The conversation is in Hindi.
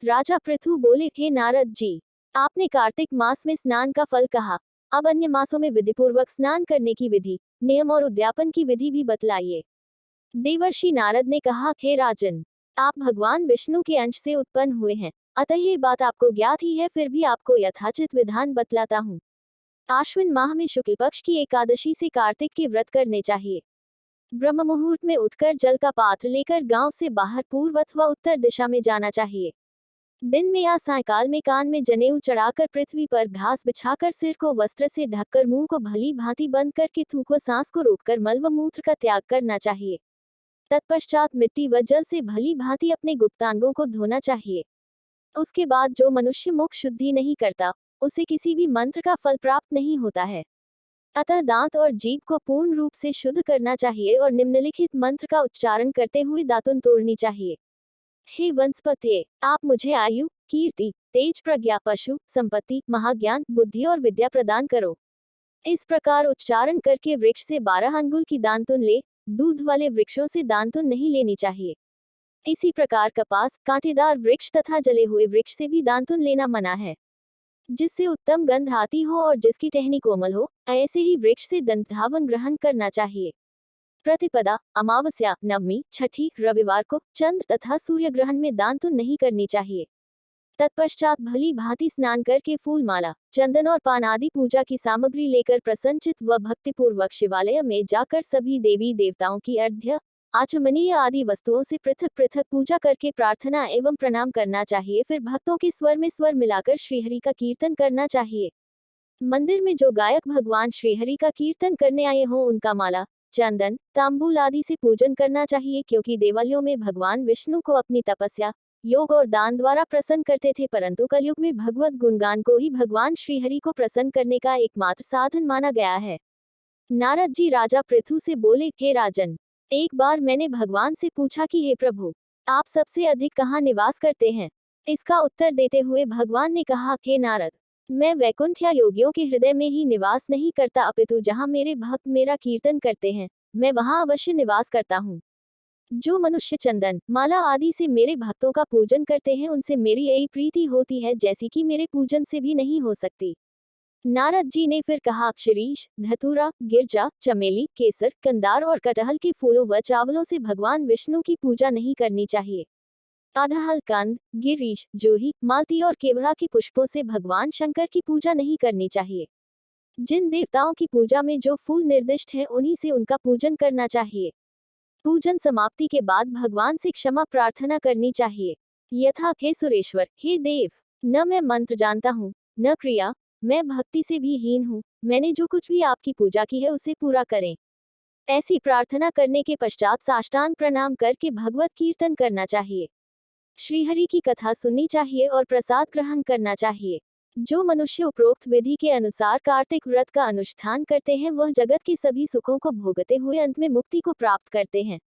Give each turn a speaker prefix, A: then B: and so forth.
A: राजा पृथु बोले, हे नारद जी, आपने कार्तिक मास में स्नान का फल कहा, अब अन्य मासों में विधिपूर्वक स्नान करने की विधि, नियम और उद्यापन की विधि भी बतलाइए। देवर्षि नारद ने कहा, हे राजन, आप भगवान विष्णु के अंश से उत्पन्न हुए हैं, अतः ये बात आपको ज्ञात ही है, फिर भी आपको यथाचित विधान बतलाता हूँ। आश्विन माह में शुक्ल पक्ष की एकादशी से कार्तिक के व्रत करने चाहिए। ब्रह्म मुहूर्त में उठकर जल का पात्र लेकर गांव से बाहर पूर्व अथवा उत्तर दिशा में जाना चाहिए। दिन में या सायंकाल में कान में जनेऊ चढ़ाकर पृथ्वी पर घास बिछाकर सिर को वस्त्र से ढककर मुंह को भली भांति बंद करके थूक व सांस को रोककर मल व मूत्र का त्याग करना चाहिए। तत्पश्चात मिट्टी व जल से भली भांति अपने गुप्तांगों को धोना चाहिए। उसके बाद जो मनुष्य मुख शुद्धि नहीं करता, उसे किसी भी मंत्र का फल प्राप्त नहीं होता है। अतः दांत और जीभ को पूर्ण रूप से शुद्ध करना चाहिए और निम्नलिखित मंत्र का उच्चारण करते हुए दातुन तोड़नी चाहिए। हे वनस्पति, आप मुझे आयु, कीर्ति, तेज, प्रज्ञा, पशु, संपत्ति, महाज्ञान, बुद्धि और विद्या प्रदान करो। इस प्रकार उच्चारण करके वृक्ष से 12 अंगुल की दांतुन ले। दूध वाले वृक्षों से दांतुन नहीं लेनी चाहिए। इसी प्रकार कपास, कांटेदार वृक्ष तथा जले हुए वृक्ष से भी दांतुन लेना मना है, जिससे उत्तम गंध आती हो और जिसकी टहनी कोमल हो, ऐसे ही वृक्ष से दंतावन ग्रहण करना चाहिए। प्रतिपदा, अमावस्या, नवमी, छठी, रविवार को, चंद्र तथा सूर्य ग्रहण में दांतुन नहीं करनी चाहिए। तत्पश्चात भली भांति स्नान करके फूल माला, चंदन और पान आदि पूजा की सामग्री लेकर प्रसन्नचित व भक्तिपूर्वक शिवालय में जाकर सभी देवी देवताओं की अर्घ्य, आचमनीय आदि वस्तुओं से पृथक पृथक पूजा करके प्रार्थना एवं प्रणाम करना चाहिए। फिर भक्तों के स्वर में स्वर मिलाकर श्रीहरि का कीर्तन करना चाहिए। मंदिर में जो गायक भगवान श्रीहरि का कीर्तन करने आए हों, उनका माला, चंदन, तांबूल आदि से पूजन करना चाहिए, क्योंकि देवालयों में भगवान विष्णु को अपनी तपस्या, योग और दान द्वारा प्रसन्न करते थे, परंतु कलयुग में भगवत गुणगान को ही भगवान श्रीहरि को प्रसन्न करने का एकमात्र साधन माना गया है। नारद जी राजा पृथु से बोले, हे राजन, एक बार मैंने भगवान से पूछा कि हे प्रभु, आप सबसे अधिक कहाँ निवास करते हैं? इसका उत्तर देते हुए भगवान ने कहा, हे नारद, मैं वैकुंठ या योगियों के हृदय में ही निवास नहीं करता, अपितु जहाँ मेरे भक्त मेरा कीर्तन करते हैं, मैं वहाँ अवश्य निवास करता हूँ। जो मनुष्य चंदन, माला आदि से मेरे भक्तों का पूजन करते हैं, उनसे मेरी यही प्रीति होती है, जैसी कि मेरे पूजन से भी नहीं हो सकती। नारद जी ने फिर कहा, शिरीष, धतूरा, गिरजा, चमेली, केसर, कंदार और कटहल के फूलों व चावलों से भगवान विष्णु की पूजा नहीं करनी चाहिए। अड़हल, कंद, गिरीश, जूही, मालती और केवड़ा के पुष्पों से भगवान शंकर की पूजा नहीं करनी चाहिए। जिन देवताओं की पूजा में जो फूल निर्दिष्ट है, उन्हीं से उनका पूजन करना चाहिए। पूजन समाप्ति के बाद भगवान से क्षमा प्रार्थना करनी चाहिए, यथा, हे सुरेश्वर, हे देव, न मैं मंत्र जानता हूँ, न क्रिया, मैं भक्ति से भी हीन हूँ, मैंने जो कुछ भी आपकी पूजा की है उसे पूरा करें। ऐसी प्रार्थना करने के पश्चात साष्टांग प्रणाम करके भगवत कीर्तन करना चाहिए, श्रीहरि की कथा सुननी चाहिए और प्रसाद ग्रहण करना चाहिए। जो मनुष्य उपरोक्त विधि के अनुसार कार्तिक व्रत का अनुष्ठान करते हैं, वह जगत के सभी सुखों को भोगते हुए अंत में मुक्ति को प्राप्त करते हैं।